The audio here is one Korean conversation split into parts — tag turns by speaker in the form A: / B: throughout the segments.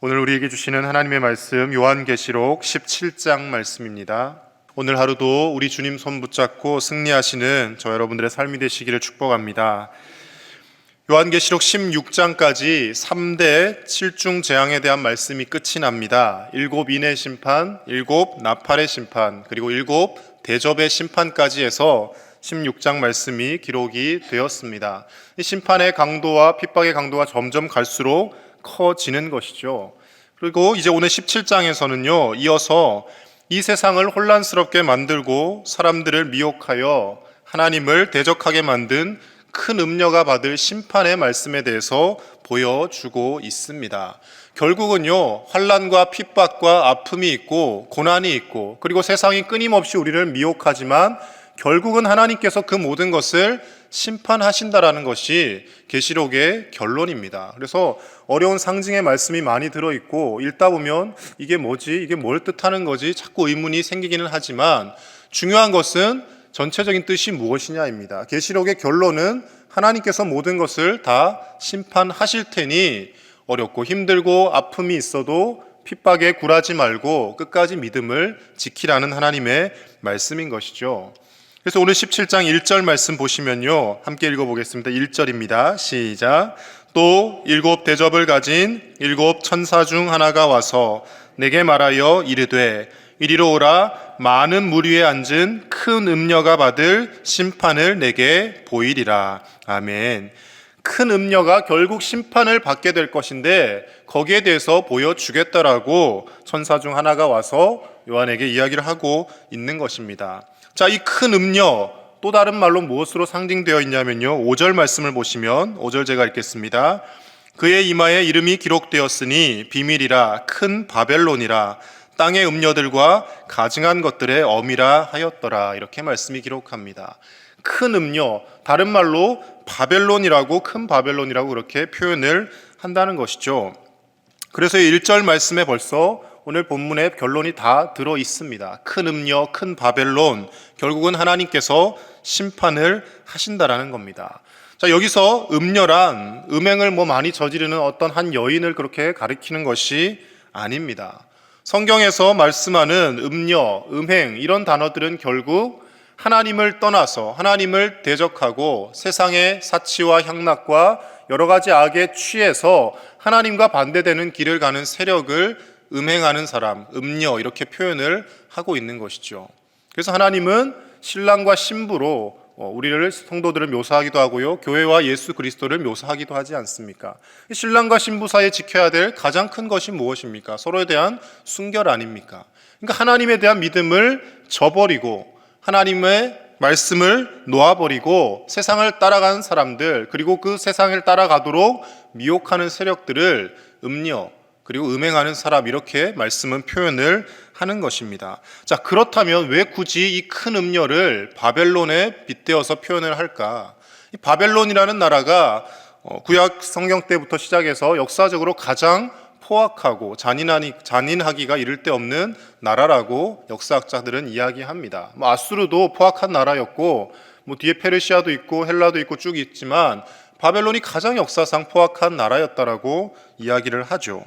A: 오늘 우리에게 주시는 하나님의 말씀 요한계시록 17장 말씀입니다. 오늘 하루도 우리 주님 손 붙잡고 승리하시는 저 여러분들의 삶이 되시기를 축복합니다. 요한계시록 16장까지 3대 7중 재앙에 대한 말씀이 끝이 납니다. 7 인의 심판, 7 나팔의 심판, 그리고 7 대접의 심판까지 해서 16장 말씀이 기록이 되었습니다. 이 심판의 강도와 핍박의 강도가 점점 갈수록 커지는 것이죠. 그리고 이제 오늘 17장에서는요, 이어서 이 세상을 혼란스럽게 만들고 사람들을 미혹하여 하나님을 대적하게 만든 큰 음녀가 받을 심판의 말씀에 대해서 보여주고 있습니다. 결국은요, 환난과 핍박과 아픔이 있고 고난이 있고, 그리고 세상이 끊임없이 우리를 미혹하지만 결국은 하나님께서 그 모든 것을 심판하신다라는 것이 계시록의 결론입니다. 그래서 어려운 상징의 말씀이 많이 들어있고 읽다 보면 이게 뭐지? 이게 뭘 뜻하는 거지? 자꾸 의문이 생기기는 하지만 중요한 것은 전체적인 뜻이 무엇이냐입니다. 계시록의 결론은 하나님께서 모든 것을 다 심판하실 테니 어렵고 힘들고 아픔이 있어도 핍박에 굴하지 말고 끝까지 믿음을 지키라는 하나님의 말씀인 것이죠. 그래서 오늘 17장 1절 말씀 보시면요, 함께 읽어보겠습니다. 1절입니다. 시작. 또 7 대접을 가진 7 천사 중 하나가 와서 내게 말하여 이르되 이리로 오라. 많은 물 위에 앉은 큰 음녀가 받을 심판을 내게 보이리라. 아멘. 큰 음녀가 결국 심판을 받게 될 것인데 거기에 대해서 보여주겠다라고 천사 중 하나가 와서 요한에게 이야기를 하고 있는 것입니다. 자, 이 큰 음녀, 또 다른 말로 무엇으로 상징되어 있냐면요, 5절 말씀을 보시면 5절 제가 읽겠습니다. 그의 이마에 이름이 기록되었으니 비밀이라 큰 바벨론이라 땅의 음녀들과 가증한 것들의 엄이라 하였더라. 이렇게 말씀이 기록합니다. 큰 음녀, 다른 말로 바벨론이라고, 큰 바벨론이라고 그렇게 표현을 한다는 것이죠. 그래서 1절 말씀에 벌써 오늘 본문의 결론이 다 들어 있습니다. 큰 음녀, 큰 바벨론, 결국은 하나님께서 심판을 하신다라는 겁니다. 자, 여기서 음녀란 음행을 많이 저지르는 어떤 한 여인을 그렇게 가리키는 것이 아닙니다. 성경에서 말씀하는 음녀, 음행 이런 단어들은 결국 하나님을 떠나서 하나님을 대적하고 세상의 사치와 향락과 여러 가지 악에 취해서 하나님과 반대되는 길을 가는 세력을 음행하는 사람, 음녀 이렇게 표현을 하고 있는 것이죠. 그래서 하나님은 신랑과 신부로 우리를 성도들을 묘사하기도 하고요, 교회와 예수 그리스도를 묘사하기도 하지 않습니까? 신랑과 신부 사이에 지켜야 될 가장 큰 것이 무엇입니까? 서로에 대한 순결 아닙니까? 그러니까 하나님에 대한 믿음을 저버리고 하나님의 말씀을 놓아버리고 세상을 따라가는 사람들, 그리고 그 세상을 따라가도록 미혹하는 세력들을 음녀 그리고 음행하는 사람, 이렇게 말씀은 표현을 하는 것입니다. 자, 그렇다면 왜 굳이 이 큰 음녀를 바벨론에 빗대어서 표현을 할까? 이 바벨론이라는 나라가 구약 성경 때부터 시작해서 역사적으로 가장 포악하고 잔인하기가 이를 데 없는 나라라고 역사학자들은 이야기합니다. 아수르도 포악한 나라였고 뒤에 페르시아도 있고 헬라도 있고 쭉 있지만 바벨론이 가장 역사상 포악한 나라였다라고 이야기를 하죠.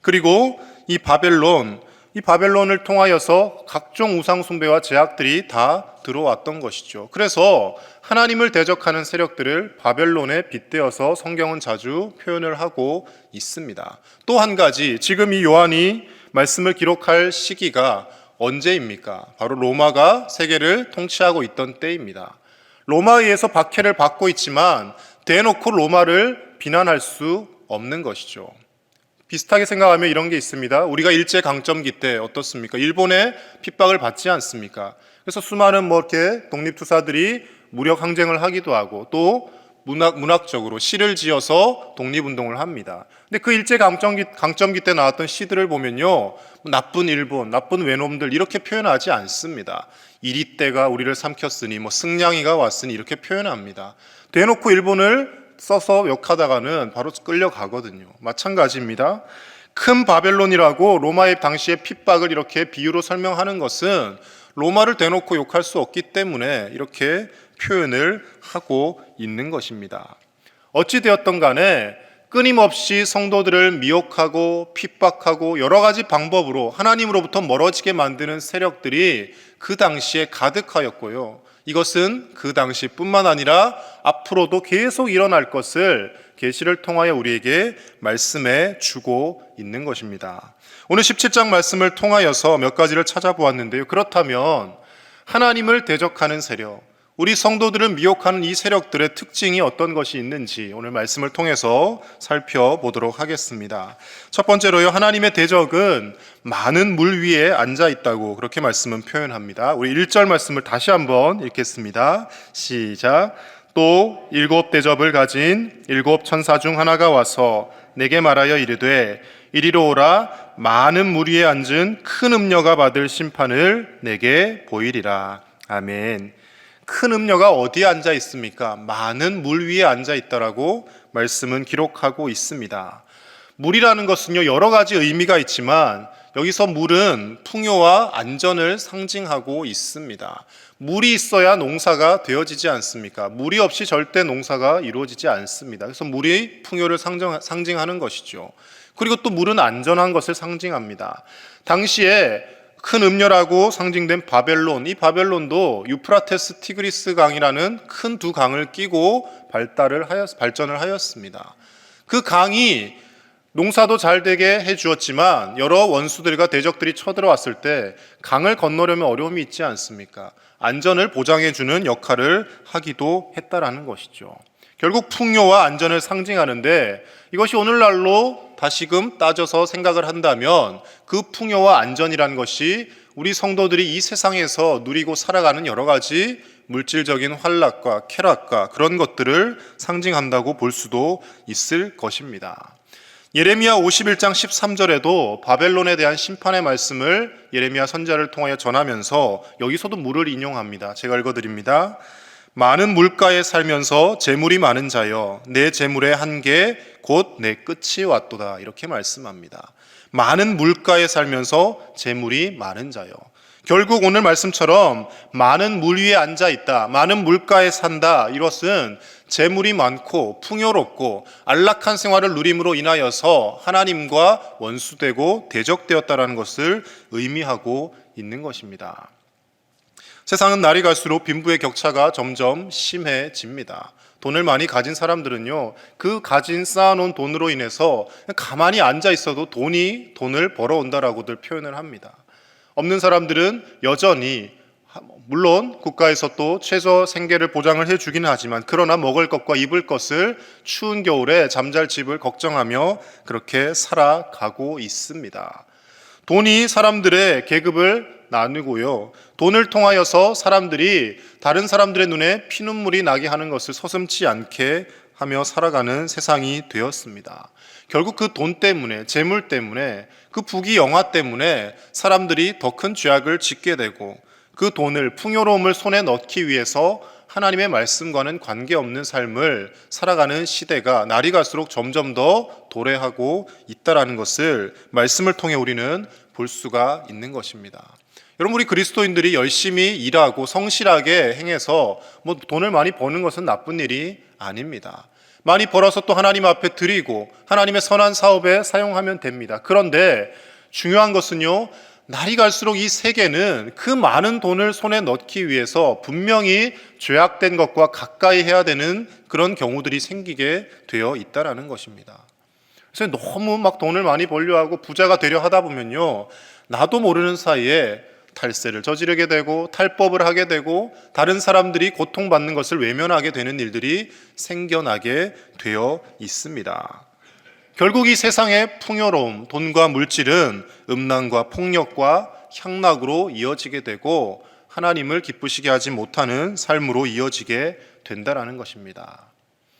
A: 그리고 이 바벨론을 통하여서 각종 우상 숭배와 제약들이 다 들어왔던 것이죠. 그래서 하나님을 대적하는 세력들을 바벨론에 빗대어서 성경은 자주 표현을 하고 있습니다. 또 한 가지, 지금 이 요한이 말씀을 기록할 시기가 언제입니까? 바로 로마가 세계를 통치하고 있던 때입니다. 로마에 의해서 박해를 받고 있지만 대놓고 로마를 비난할 수 없는 것이죠. 비슷하게 생각하면 이런 게 있습니다. 우리가 일제강점기 때 어떻습니까? 일본의 핍박을 받지 않습니까? 그래서 수많은 이렇게 독립투사들이 무력 항쟁을 하기도 하고 또 문학적으로 시를 지어서 독립운동을 합니다. 근데 그 일제강점기 때 나왔던 시들을 보면요, 나쁜 일본, 나쁜 외놈들 이렇게 표현하지 않습니다. 이리 때가 우리를 삼켰으니 승냥이가 왔으니 이렇게 표현합니다. 대놓고 일본을 써서 욕하다가는 바로 끌려가거든요. 마찬가지입니다. 큰 바벨론이라고 로마의 당시의 핍박을 이렇게 비유로 설명하는 것은 로마를 대놓고 욕할 수 없기 때문에 이렇게 표현을 하고 있는 것입니다. 어찌되었던 간에 끊임없이 성도들을 미혹하고 핍박하고 여러 가지 방법으로 하나님으로부터 멀어지게 만드는 세력들이 그 당시에 가득하였고요. 이것은 그 당시뿐만 아니라 앞으로도 계속 일어날 것을 계시를 통하여 우리에게 말씀해 주고 있는 것입니다. 오늘 17장 말씀을 통하여서 몇 가지를 찾아보았는데요. 그렇다면 하나님을 대적하는 세력, 우리 성도들을 미혹하는 이 세력들의 특징이 어떤 것이 있는지 오늘 말씀을 통해서 살펴보도록 하겠습니다. 첫 번째로요, 하나님의 대적은 많은 물 위에 앉아 있다고 그렇게 말씀은 표현합니다. 우리 1절 말씀을 다시 한번 읽겠습니다. 시작. 또 7 대접을 가진 7 천사 중 하나가 와서 내게 말하여 이르되 이리로 오라. 많은 물 위에 앉은 큰 음녀가 받을 심판을 내게 보이리라. 아멘. 큰 음녀가 어디에 앉아 있습니까? 많은 물 위에 앉아 있다라고 말씀은 기록하고 있습니다. 물이라는 것은요, 여러 가지 의미가 있지만 여기서 물은 풍요와 안전을 상징하고 있습니다. 물이 있어야 농사가 되어지지 않습니까? 물이 없이 절대 농사가 이루어지지 않습니다. 그래서 물이 풍요를 상징하는 것이죠. 그리고 또 물은 안전한 것을 상징합니다. 당시에 큰 음녀라고 상징된 바벨론, 이 바벨론도 유프라테스 티그리스 강이라는 큰 두 강을 끼고 발전을 하였습니다. 그 강이 농사도 잘 되게 해주었지만 여러 원수들과 대적들이 쳐들어왔을 때 강을 건너려면 어려움이 있지 않습니까? 안전을 보장해주는 역할을 하기도 했다라는 것이죠. 결국 풍요와 안전을 상징하는데 이것이 오늘날로 다시금 따져서 생각을 한다면 그 풍요와 안전이라는 것이 우리 성도들이 이 세상에서 누리고 살아가는 여러 가지 물질적인 환락과 쾌락과 그런 것들을 상징한다고 볼 수도 있을 것입니다. 예레미야 51장 13절에도 바벨론에 대한 심판의 말씀을 예레미야 선지자를 통하여 전하면서 여기서도 물을 인용합니다. 제가 읽어드립니다. 많은 물가에 살면서 재물이 많은 자여 내 재물의 한계 곧 내 끝이 왔도다. 이렇게 말씀합니다. 많은 물가에 살면서 재물이 많은 자여. 결국 오늘 말씀처럼 많은 물 위에 앉아 있다, 많은 물가에 산다, 이것은 재물이 많고 풍요롭고 안락한 생활을 누림으로 인하여서 하나님과 원수되고 대적되었다라는 것을 의미하고 있는 것입니다. 세상은 날이 갈수록 빈부의 격차가 점점 심해집니다. 돈을 많이 가진 사람들은요, 그 가진 쌓아놓은 돈으로 인해서 가만히 앉아 있어도 돈을 벌어온다라고들 표현을 합니다. 없는 사람들은 여전히, 물론 국가에서 또 최저 생계를 보장을 해주기는 하지만 그러나 먹을 것과 입을 것을 추운 겨울에 잠잘 집을 걱정하며 그렇게 살아가고 있습니다. 돈이 사람들의 계급을 나누고요, 돈을 통하여서 사람들이 다른 사람들의 눈에 피눈물이 나게 하는 것을 서슴지 않게 하며 살아가는 세상이 되었습니다. 결국 그 돈 때문에, 재물 때문에, 그 부귀영화 때문에 사람들이 더 큰 죄악을 짓게 되고 그 돈을, 풍요로움을 손에 넣기 위해서 하나님의 말씀과는 관계없는 삶을 살아가는 시대가 날이 갈수록 점점 더 도래하고 있다는 것을 말씀을 통해 우리는 볼 수가 있는 것입니다. 여러분, 우리 그리스도인들이 열심히 일하고 성실하게 행해서 돈을 많이 버는 것은 나쁜 일이 아닙니다. 많이 벌어서 또 하나님 앞에 드리고 하나님의 선한 사업에 사용하면 됩니다. 그런데 중요한 것은요, 날이 갈수록 이 세계는 그 많은 돈을 손에 넣기 위해서 분명히 죄악된 것과 가까이 해야 되는 그런 경우들이 생기게 되어 있다는 것입니다. 그래서 너무 막 돈을 많이 벌려 하고 부자가 되려 하다 보면요, 나도 모르는 사이에 탈세를 저지르게 되고 탈법을 하게 되고 다른 사람들이 고통받는 것을 외면하게 되는 일들이 생겨나게 되어 있습니다. 결국 이 세상의 풍요로움, 돈과 물질은 음란과 폭력과 향락으로 이어지게 되고 하나님을 기쁘시게 하지 못하는 삶으로 이어지게 된다는 것입니다.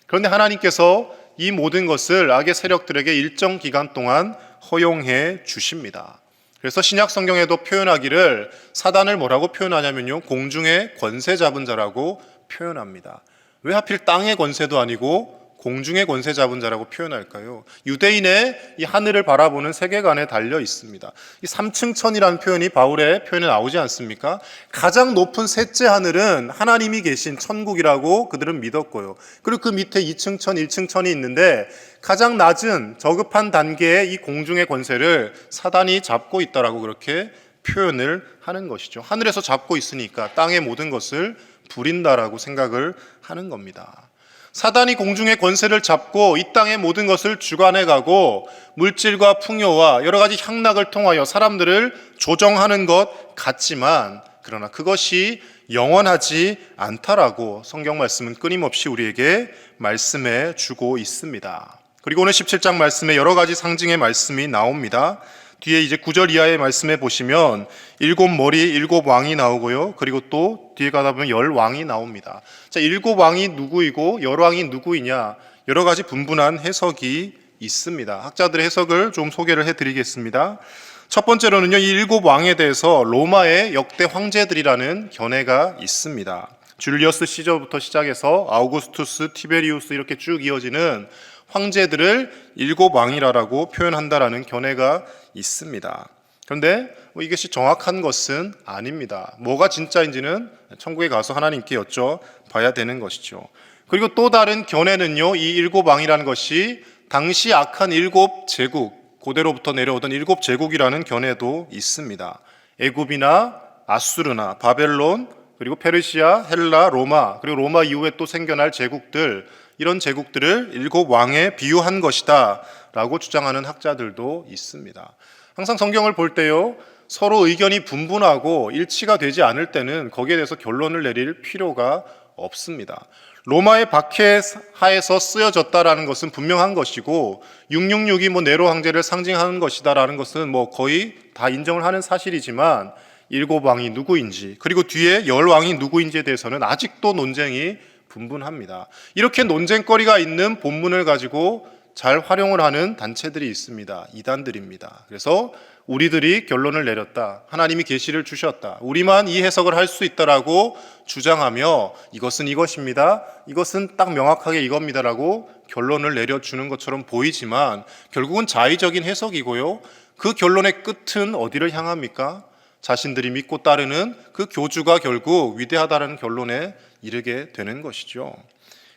A: 그런데 하나님께서 이 모든 것을 악의 세력들에게 일정 기간 동안 허용해 주십니다. 그래서 신약 성경에도 표현하기를 사단을 뭐라고 표현하냐면요, 공중의 권세 잡은 자라고 표현합니다. 왜 하필 땅의 권세도 아니고 공중의 권세 잡은 자라고 표현할까요? 유대인의 이 하늘을 바라보는 세계관에 달려 있습니다. 이 삼층천이라는 표현이 바울의 표현에 나오지 않습니까? 가장 높은 셋째 하늘은 하나님이 계신 천국이라고 그들은 믿었고요. 그리고 그 밑에 2층천, 1층천이 있는데 가장 낮은 저급한 단계의 이 공중의 권세를 사단이 잡고 있다라고 그렇게 표현을 하는 것이죠. 하늘에서 잡고 있으니까 땅의 모든 것을 부린다라고 생각을 하는 겁니다. 사단이 공중의 권세를 잡고 이 땅의 모든 것을 주관해가고 물질과 풍요와 여러 가지 향락을 통하여 사람들을 조정하는 것 같지만, 그러나 그것이 영원하지 않다라고 성경 말씀은 끊임없이 우리에게 말씀해 주고 있습니다. 그리고 오늘 17장 말씀에 여러 가지 상징의 말씀이 나옵니다. 뒤에 이제 9절 이하의 말씀에 보시면 7머리 7왕이 나오고요. 그리고 또 뒤에 가다 보면 10왕이 나옵니다. 자, 7왕이 누구이고 10왕이 누구이냐, 여러 가지 분분한 해석이 있습니다. 학자들의 해석을 좀 소개를 해드리겠습니다. 첫 번째로는요, 이 7왕에 대해서 로마의 역대 황제들이라는 견해가 있습니다. 줄리어스 시저부터 시작해서 아우구스투스, 티베리우스 이렇게 쭉 이어지는 황제들을 7왕이라고 표현한다라는 견해가 있습니다. 그런데 이것이 정확한 것은 아닙니다. 뭐가 진짜인지는 천국에 가서 하나님께 여쭤봐야 되는 것이죠. 그리고 또 다른 견해는요, 이 7왕이라는 것이 당시 악한 7제국, 고대로부터 내려오던 7제국이라는 견해도 있습니다. 애굽이나 아수르나 바벨론, 그리고 페르시아, 헬라, 로마, 그리고 로마 이후에 또 생겨날 제국들, 이런 제국들을 7왕에 비유한 것이다 라고 주장하는 학자들도 있습니다. 항상 성경을 볼 때요, 서로 의견이 분분하고 일치가 되지 않을 때는 거기에 대해서 결론을 내릴 필요가 없습니다. 로마의 박해하에서 쓰여졌다라는 것은 분명한 것이고 666이 네로 황제를 상징하는 것이다라는 것은 거의 다 인정을 하는 사실이지만 7왕이 누구인지, 그리고 뒤에 10왕이 누구인지에 대해서는 아직도 논쟁이 분분합니다. 이렇게 논쟁거리가 있는 본문을 가지고 잘 활용을 하는 단체들이 있습니다. 이단들입니다. 그래서 우리들이 결론을 내렸다, 하나님이 계시를 주셨다, 우리만 이 해석을 할 수 있다라고 주장하며 이것은 이것입니다, 이것은 딱 명확하게 이겁니다라고 결론을 내려주는 것처럼 보이지만 결국은 자의적인 해석이고요. 그 결론의 끝은 어디를 향합니까? 자신들이 믿고 따르는 그 교주가 결국 위대하다는 결론에 이르게 되는 것이죠.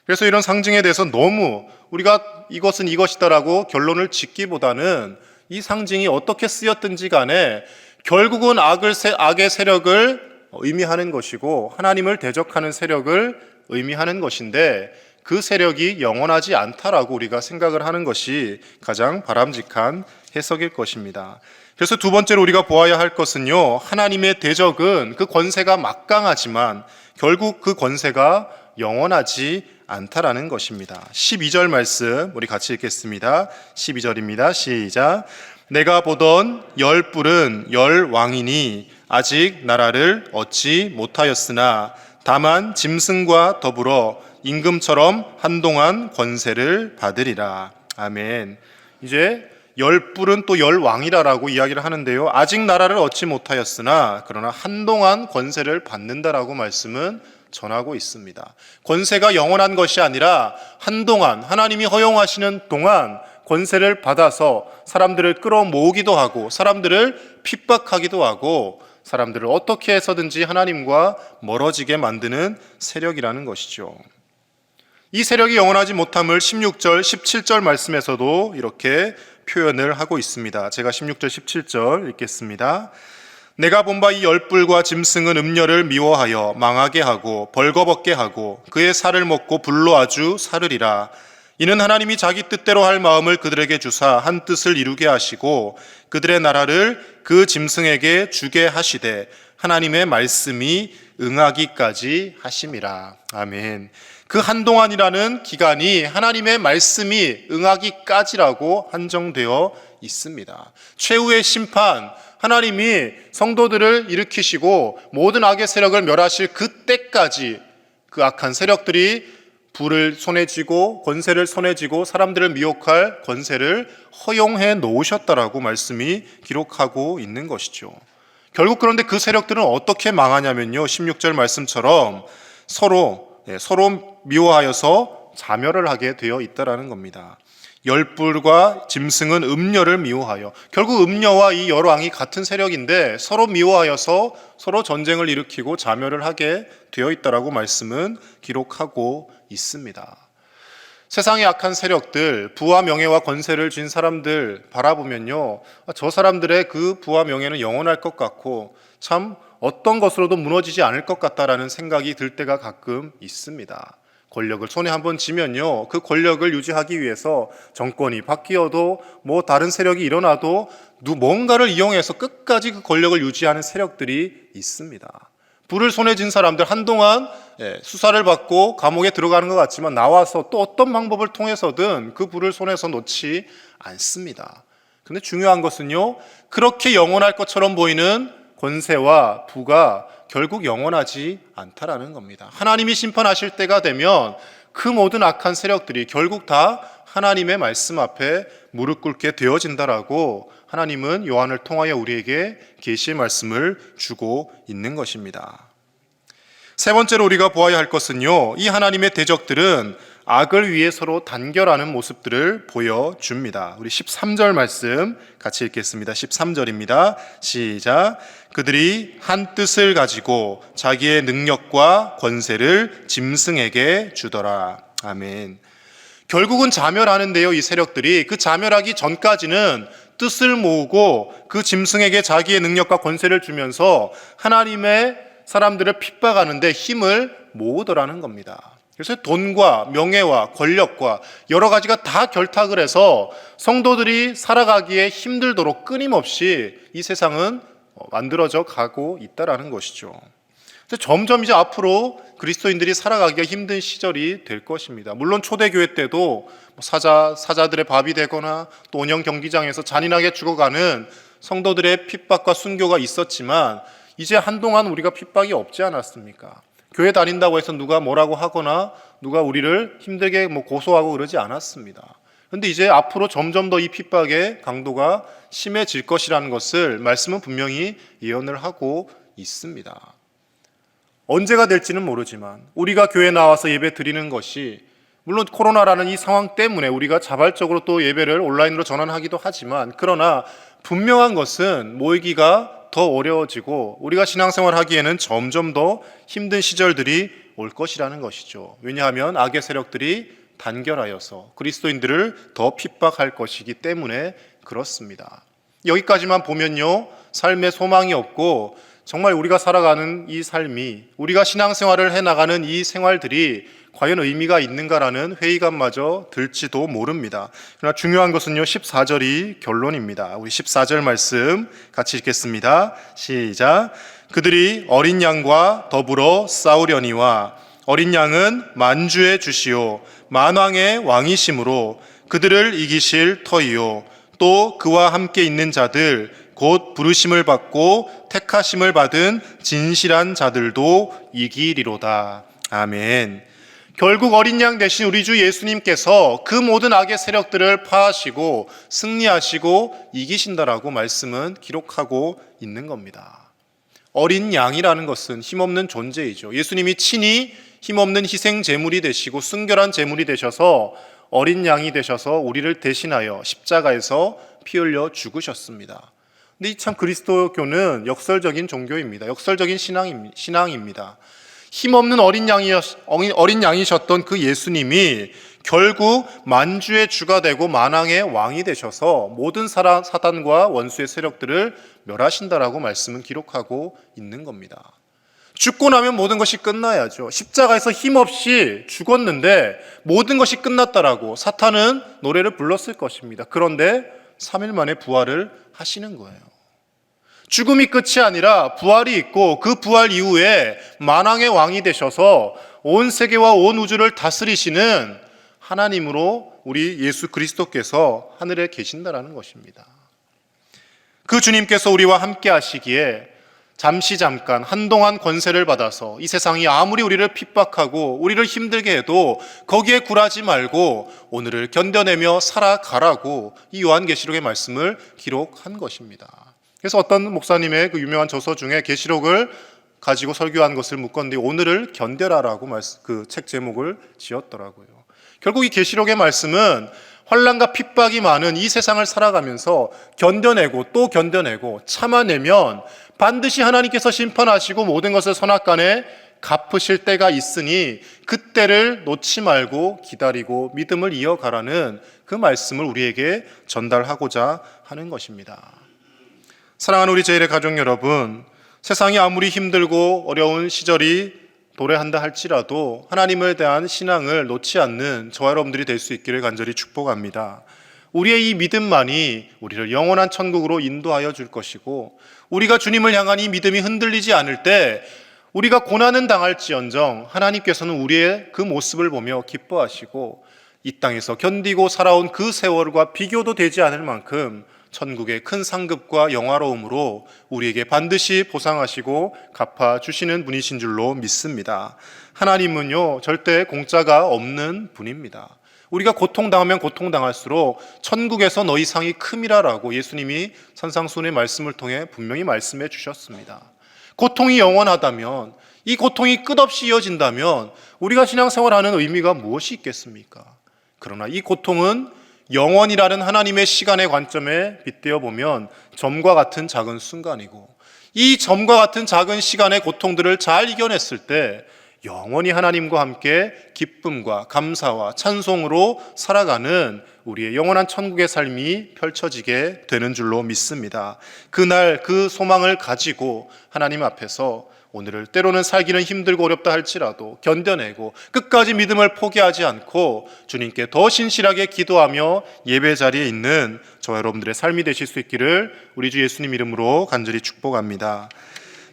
A: 그래서 이런 상징에 대해서 너무 우리가 이것은 이것이다라고 결론을 짓기보다는 이 상징이 어떻게 쓰였든지 간에 결국은 악의 세력을 의미하는 것이고 하나님을 대적하는 세력을 의미하는 것인데, 그 세력이 영원하지 않다라고 우리가 생각을 하는 것이 가장 바람직한 해석일 것입니다. 그래서 두 번째로 우리가 보아야 할 것은요, 하나님의 대적은 그 권세가 막강하지만 결국 그 권세가 영원하지 않다라는 것입니다. 12절 말씀 우리 같이 읽겠습니다. 12절입니다. 시작. 내가 보던 10뿔은 10왕이니 아직 나라를 얻지 못하였으나 다만 짐승과 더불어 임금처럼 한동안 권세를 받으리라. 아멘. 이제 10뿔은 또 10왕이라고 이야기를 하는데요, 아직 나라를 얻지 못하였으나 그러나 한동안 권세를 받는다라고 말씀은 전하고 있습니다. 권세가 영원한 것이 아니라 한동안 하나님이 허용하시는 동안 권세를 받아서 사람들을 끌어모으기도 하고 사람들을 핍박하기도 하고 사람들을 어떻게 해서든지 하나님과 멀어지게 만드는 세력이라는 것이죠. 이 세력이 영원하지 못함을 16절, 17절 말씀에서도 이렇게 표현을 하고 있습니다. 제가 16절, 17절 읽겠습니다. 내가 본 바 이 10뿔과 짐승은 음녀를 미워하여 망하게 하고 벌거벗게 하고 그의 살을 먹고 불로 아주 사르리라. 이는 하나님이 자기 뜻대로 할 마음을 그들에게 주사 한 뜻을 이루게 하시고 그들의 나라를 그 짐승에게 주게 하시되 하나님의 말씀이 응하기까지 하심이라. 아멘. 그 한동안이라는 기간이 하나님의 말씀이 응하기까지라고 한정되어 있습니다. 최후의 심판, 하나님이 성도들을 일으키시고 모든 악의 세력을 멸하실 그때까지 그 악한 세력들이 불을 손에 쥐고 권세를 손에 쥐고 사람들을 미혹할 권세를 허용해 놓으셨다라고 말씀이 기록하고 있는 것이죠. 결국 그런데 그 세력들은 어떻게 망하냐면요, 16절 말씀처럼 서로 미워하여서 자멸을 하게 되어 있다라는 겁니다. 열불과 짐승은 음녀를 미워하여, 결국 음녀와 이 열왕이 같은 세력인데 서로 미워하여서 서로 전쟁을 일으키고 자멸을 하게 되어 있다라고 말씀은 기록하고 있습니다. 세상의 악한 세력들, 부와 명예와 권세를 쥔 사람들 바라보면요, 저 사람들의 그 부와 명예는 영원할 것 같고 참 어떤 것으로도 무너지지 않을 것 같다라는 생각이 들 때가 가끔 있습니다. 권력을 손에 한번 쥐면요, 그 권력을 유지하기 위해서 정권이 바뀌어도 뭐 다른 세력이 일어나도 뭔가를 이용해서 끝까지 그 권력을 유지하는 세력들이 있습니다. 불을 손에 쥔 사람들 한동안 수사를 받고 감옥에 들어가는 것 같지만 나와서 또 어떤 방법을 통해서든 그 불을 손에서 놓지 않습니다. 근데 중요한 것은요, 그렇게 영원할 것처럼 보이는 권세와 부가 결국 영원하지 않다라는 겁니다. 하나님이 심판하실 때가 되면 그 모든 악한 세력들이 결국 다 하나님의 말씀 앞에 무릎 꿇게 되어진다라고 하나님은 요한을 통하여 우리에게 계시의 말씀을 주고 있는 것입니다. 세 번째로 우리가 보아야 할 것은요, 이 하나님의 대적들은 악을 위해 서로 단결하는 모습들을 보여줍니다. 우리 13절 말씀 같이 읽겠습니다. 13절입니다. 시작. 그들이 한 뜻을 가지고 자기의 능력과 권세를 짐승에게 주더라. 아멘. 결국은 자멸하는데요, 이 세력들이 그 자멸하기 전까지는 뜻을 모으고 그 짐승에게 자기의 능력과 권세를 주면서 하나님의 사람들을 핍박하는데 힘을 모으더라는 겁니다. 그래서 돈과 명예와 권력과 여러 가지가 다 결탁을 해서 성도들이 살아가기에 힘들도록 끊임없이 이 세상은 만들어져 가고 있다라는 것이죠. 점점 이제 앞으로 그리스도인들이 살아가기가 힘든 시절이 될 것입니다. 물론 초대교회 때도 사자들의 밥이 되거나 또 온영 경기장에서 잔인하게 죽어가는 성도들의 핍박과 순교가 있었지만 이제 한동안 우리가 핍박이 없지 않았습니까? 교회 다닌다고 해서 누가 뭐라고 하거나 누가 우리를 힘들게 고소하고 그러지 않았습니다. 그런데 이제 앞으로 점점 더 이 핍박의 강도가 심해질 것이라는 것을 말씀은 분명히 예언을 하고 있습니다. 언제가 될지는 모르지만 우리가 교회에 나와서 예배 드리는 것이, 물론 코로나라는 이 상황 때문에 우리가 자발적으로 또 예배를 온라인으로 전환하기도 하지만, 그러나 분명한 것은 모이기가 더 어려워지고 우리가 신앙생활 하기에는 점점 더 힘든 시절들이 올 것이라는 것이죠. 왜냐하면 악의 세력들이 단결하여서 그리스도인들을 더 핍박할 것이기 때문에 그렇습니다. 여기까지만 보면요, 삶에 소망이 없고 정말 우리가 살아가는 이 삶이, 우리가 신앙생활을 해나가는 이 생활들이 과연 의미가 있는가라는 회의감마저 들지도 모릅니다. 그러나 중요한 것은요, 14절이 결론입니다. 우리 14절 말씀 같이 읽겠습니다. 시작. 그들이 어린 양과 더불어 싸우려니와 어린 양은 만주의 주시오 만왕의 왕이심으로 그들을 이기실 터이요 또 그와 함께 있는 자들 곧 부르심을 받고 택하심을 받은 진실한 자들도 이기리로다. 아멘. 결국 어린 양 대신 우리 주 예수님께서 그 모든 악의 세력들을 파하시고 승리하시고 이기신다라고 말씀은 기록하고 있는 겁니다. 어린 양이라는 것은 힘없는 존재이죠. 예수님이 친히 힘없는 희생 제물이 되시고 순결한 제물이 되셔서 어린 양이 되셔서 우리를 대신하여 십자가에서 피 흘려 죽으셨습니다. 근데 참 그리스도교는 역설적인 종교입니다. 역설적인 신앙입니다. 힘없는 어린 양이셨던 그 예수님이 결국 만주의 주가 되고 만왕의 왕이 되셔서 모든 사단과 원수의 세력들을 멸하신다라고 말씀은 기록하고 있는 겁니다. 죽고 나면 모든 것이 끝나야죠. 십자가에서 힘없이 죽었는데 모든 것이 끝났다라고 사탄은 노래를 불렀을 것입니다. 그런데 3일 만에 부활을 하시는 거예요. 죽음이 끝이 아니라 부활이 있고 그 부활 이후에 만왕의 왕이 되셔서 온 세계와 온 우주를 다스리시는 하나님으로 우리 예수 그리스도께서 하늘에 계신다라는 것입니다. 그 주님께서 우리와 함께 하시기에 잠깐 한동안 권세를 받아서 이 세상이 아무리 우리를 핍박하고 우리를 힘들게 해도 거기에 굴하지 말고 오늘을 견뎌내며 살아가라고 이 요한계시록의 말씀을 기록한 것입니다. 그래서 어떤 목사님의 그 유명한 저서 중에 계시록을 가지고 설교한 것을 묶었는데 오늘을 견뎌라라고 그 책 제목을 지었더라고요. 결국 이 계시록의 말씀은 환난과 핍박이 많은 이 세상을 살아가면서 견뎌내고 또 견뎌내고 참아내면 반드시 하나님께서 심판하시고 모든 것을 선악간에 갚으실 때가 있으니 그때를 놓지 말고 기다리고 믿음을 이어가라는 그 말씀을 우리에게 전달하고자 하는 것입니다. 사랑하는 우리 제1의 가족 여러분, 세상이 아무리 힘들고 어려운 시절이 도래한다 할지라도 하나님에 대한 신앙을 놓지 않는 저와 여러분들이 될 수 있기를 간절히 축복합니다. 우리의 이 믿음만이 우리를 영원한 천국으로 인도하여 줄 것이고, 우리가 주님을 향한 이 믿음이 흔들리지 않을 때 우리가 고난은 당할지언정 하나님께서는 우리의 그 모습을 보며 기뻐하시고 이 땅에서 견디고 살아온 그 세월과 비교도 되지 않을 만큼 천국의 큰 상급과 영화로움으로 우리에게 반드시 보상하시고 갚아주시는 분이신 줄로 믿습니다. 하나님은요, 절대 공짜가 없는 분입니다. 우리가 고통당하면 고통당할수록 천국에서 너희 상이 큼이라라고 예수님이 산상수훈의 말씀을 통해 분명히 말씀해 주셨습니다. 고통이 영원하다면, 이 고통이 끝없이 이어진다면 우리가 신앙생활하는 의미가 무엇이 있겠습니까? 그러나 이 고통은 영원이라는 하나님의 시간의 관점에 빗대어 보면 점과 같은 작은 순간이고, 이 점과 같은 작은 시간의 고통들을 잘 이겨냈을 때 영원히 하나님과 함께 기쁨과 감사와 찬송으로 살아가는 우리의 영원한 천국의 삶이 펼쳐지게 되는 줄로 믿습니다. 그날 그 소망을 가지고 하나님 앞에서 오늘을 때로는 살기는 힘들고 어렵다 할지라도 견뎌내고 끝까지 믿음을 포기하지 않고 주님께 더 신실하게 기도하며 예배 자리에 있는 저와 여러분들의 삶이 되실 수 있기를 우리 주 예수님 이름으로 간절히 축복합니다.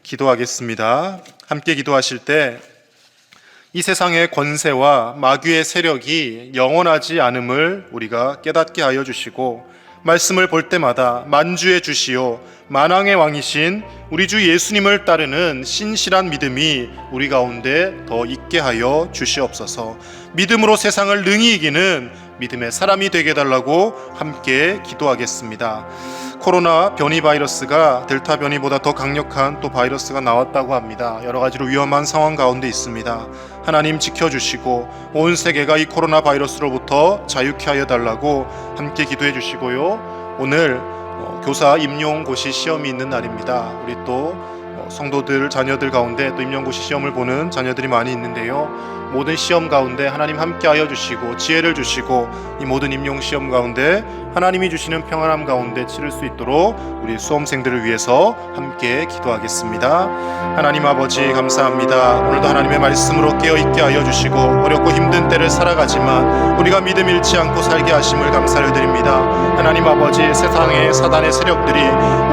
A: 기도하겠습니다. 함께 기도하실 때 이 세상의 권세와 마귀의 세력이 영원하지 않음을 우리가 깨닫게 하여 주시고, 말씀을 볼 때마다 만주의 주시오 만왕의 왕이신 우리 주 예수님을 따르는 신실한 믿음이 우리 가운데 더 있게 하여 주시옵소서. 믿음으로 세상을 능히 이기는 믿음의 사람이 되게 해달라고 함께 기도하겠습니다. 코로나 변이 바이러스가 델타 변이보다 더 강력한 또 바이러스가 나왔다고 합니다. 여러 가지로 위험한 상황 가운데 있습니다. 하나님 지켜주시고 온 세계가 이 코로나 바이러스로부터 자유케 하여 달라고 함께 기도해 주시고요. 오늘 교사 임용고시 시험이 있는 날입니다. 우리 또 성도들 자녀들 가운데 또 임용고시 시험을 보는 자녀들이 많이 있는데요. 모든 시험 가운데 하나님 함께하여 주시고 지혜를 주시고 이 모든 임용 시험 가운데 하나님이 주시는 평안함 가운데 치를 수 있도록 우리 수험생들을 위해서 함께 기도하겠습니다. 하나님 아버지 감사합니다. 오늘도 하나님의 말씀으로 깨어있게 하여 주시고 어렵고 힘든 때를 살아가지만 우리가 믿음 잃지 않고 살게 하심을 감사를 드립니다. 하나님 아버지, 세상의 사단의 세력들이,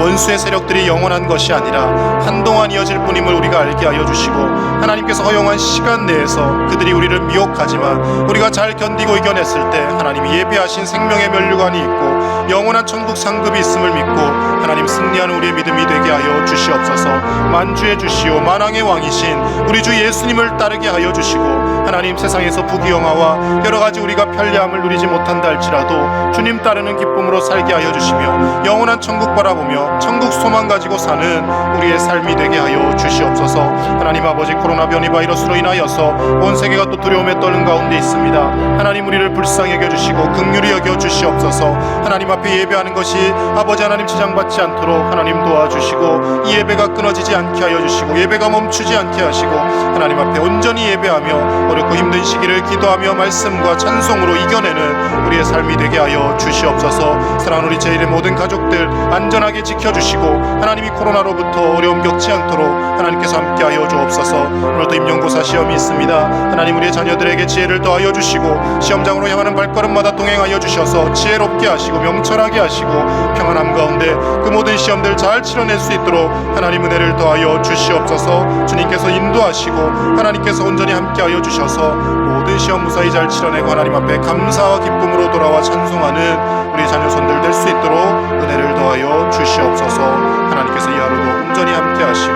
A: 원수의 세력들이 영원한 것이 아니라 한동안 이어질 뿐임을 우리가 알게 하여 주시고, 하나님께서 허용한 시간 내에서 그들이 우리를 미혹하지만 우리가 잘 견디고 이겨냈을 때 하나님이 예비하신 생명의 면류관이 있고 영원한 천국 상급이 있음을 믿고 하나님 승리하는 우리의 믿음이 되게 하여 주시옵소서. 만주의 주시오 만왕의 왕이신 우리 주 예수님을 따르게 하여 주시고, 하나님 세상에서 부귀영화와 여러가지 우리가 편리함을 누리지 못한다 할지라도 주님 따르는 기쁨으로 살게 하여 주시며 영원한 천국 바라보며 천국 소망 가지고 사는 우리의 삶이 되게 하여 주시옵소서. 하나님 아버지, 코로나 변이 바이러스로 인하여서 온 세계가 또 두려움에 떨는 가운데 있습니다. 하나님 우리를 불쌍히 여겨주시고 긍휼히 여겨주시옵소서. 하나님 앞에 예배하는 것이 아버지 하나님 지장받지 않도록 하나님 도와주시고 이 예배가 끊어지지 않게 하여 주시고 예배가 멈추지 않게 하시고 하나님 앞에 온전히 예배하며 어렵고 힘든 시기를 기도하며 말씀과 찬송으로 이겨내는 우리의 삶이 되게 하여 주시옵소서. 사랑하는 우리 제1의 모든 가족들 안전하게 지켜주시고 하나님이 코로나로부터 어려움 겪지 않도록 하나님께서 함께하여 주옵소서. 오늘도 임용고사 시험이 있습니다. 하나님 우리의 자녀들에게 지혜를 더하여 주시고 시험장으로 향하는 발걸음마다 동행하여 주셔서 지혜롭게 하시고 명철하게 하시고 평안함 가운데 그 모든 시험들 잘 치러낼 수 있도록 하나님 은혜를 더하여 주시옵소서. 주님께서 인도하시고 하나님께서 온전히 함께하여 주셔서 모든 시험 무사히 잘 치러내고 하나님 앞에 감사와 기쁨으로 돌아와 찬송하는 우리 자녀손들 될 수 있도록 은혜를 더하여 주시옵소서. 하나님께서 이 하루도 온전히 함께하시고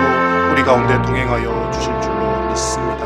A: 우리 가운데 동행하여 주실 줄로 믿습니다.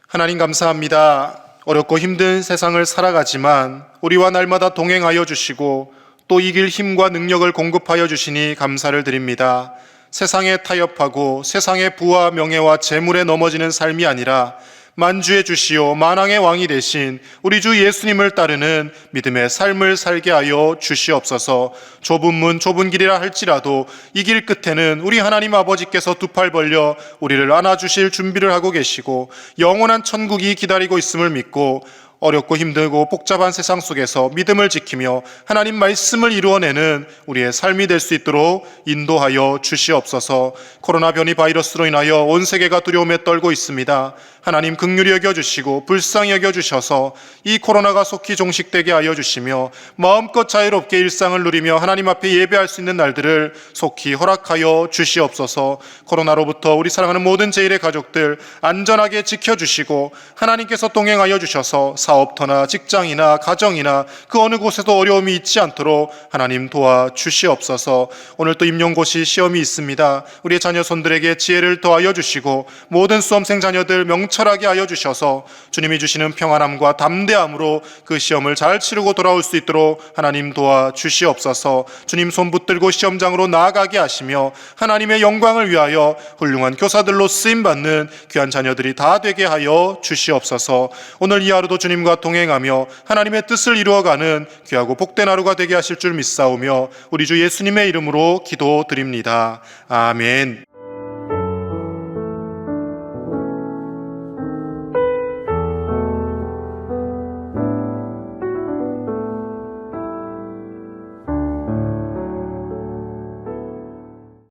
A: 하나님 감사합니다. 어렵고 힘든 세상을 살아가지만 우리와 날마다 동행하여 주시고 또 이길 힘과 능력을 공급하여 주시니 감사를 드립니다. 세상에 타협하고 세상의 부와 명예와 재물에 넘어지는 삶이 아니라 만주의 주시오 만왕의 왕이 되신 우리 주 예수님을 따르는 믿음의 삶을 살게 하여 주시옵소서. 좁은 문 좁은 길이라 할지라도 이 길 끝에는 우리 하나님 아버지께서 두 팔 벌려 우리를 안아주실 준비를 하고 계시고 영원한 천국이 기다리고 있음을 믿고 어렵고 힘들고 복잡한 세상 속에서 믿음을 지키며 하나님 말씀을 이루어내는 우리의 삶이 될 수 있도록 인도하여 주시옵소서. 코로나 변이 바이러스로 인하여 온 세계가 두려움에 떨고 있습니다. 하나님 긍휼히 여겨주시고 불쌍히 여겨주셔서 이 코로나가 속히 종식되게 하여 주시며 마음껏 자유롭게 일상을 누리며 하나님 앞에 예배할 수 있는 날들을 속히 허락하여 주시옵소서. 코로나로부터 우리 사랑하는 모든 제1의 가족들 안전하게 지켜주시고 하나님께서 동행하여 주셔서 사업터나 직장이나 가정이나 그 어느 곳에도 어려움이 있지 않도록 하나님 도와주시옵소서. 오늘 또 임용고시 시험이 있습니다. 우리의 자녀 손들에게 지혜를 더하여 주시고 모든 수험생 자녀들 명철하게 하여 주셔서 주님이 주시는 평안함과 담대함으로 그 시험을 잘 치르고 돌아올 수 있도록 하나님 도와주시옵소서. 주님 손 붙들고 시험장으로 나아가게 하시며 하나님의 영광을 위하여 훌륭한 교사들로 쓰임받는 귀한 자녀들이 다 되게 하여 주시옵소서. 오늘 이 하루도 주님과 동행하며 하나님의 뜻을 이루어가는 귀하고 복된 하루가 되게 하실 줄 믿사오며 우리 주 예수님의 이름으로 기도드립니다. 아멘.